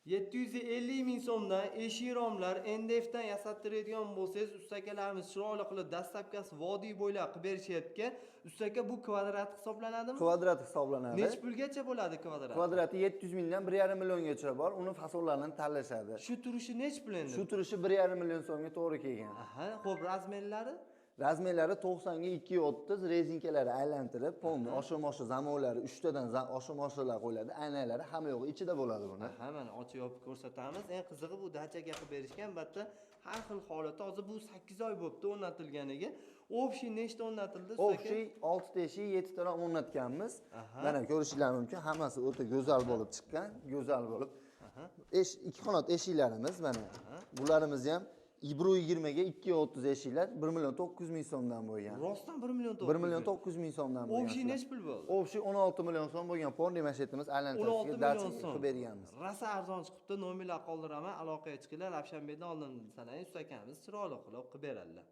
750 ming so'mdan eshik romlar NDFdan yasattiradigan bo'lsangiz, ustakalarimiz chiroyli qilib dastlabkasi vodiy bo'ylab qilib berishyapti. Ustaka, bu kvadrat hisoblanadimi? Kvadrat hisoblanadi. Nech pulgacha bo'ladi kvadrat? Kvadrati 700 mingdan 1,5 milliongacha bor. Uni fasollarini tanlashadi. Shu turishi nech pul endi? Shu turishi 1,5 million so'mga to'g'ri kelgan. Aha, xo'p, razmerlari? Razmerlari 90 ga 230, rezinkalari aylantirib, polni osha-mosha zamonlari 3 tadan osha-moshalar qo'yiladi. Aynaklari hamma yo'g'i ichida bo'ladi buni. Ha, mana ochib yopib ko'rsatamiz. Eng qizig'i bu dachaga qilib berishgan, albatta har xil holatda. Hozir bu 8 oy bo'libdi o'rnatilganiga. Общий nechta o'rnatildi? Общий 6 ta eshik, 7 ta rom o'rnatganmiz. Mana ko'rishingiz mumkin, hammasi o'ta go'zal bo'lib chiqqan, go'zal bo'lib. Ikki qanot eshiklarimiz mana. Bularimiz ham Ibro 20 ga 230 eshiklar 1 million 900 ming so'mdan bo'lgan. Rostdan 1 million 900. 1 million 900 ming so'mdan bo'lgan. Общий nech pul bo'ldi? Общий 16 million so'm bo'lgan. Porni mashetimiz aylantirishga dachi qilib berganmiz. Rasa arzon chiqibdi. Nomerlar qoldiraman, aloqaga chiqinglar. Ravshanbekdan oldin sanang, ustakamiz chiroyli qilib beradilar.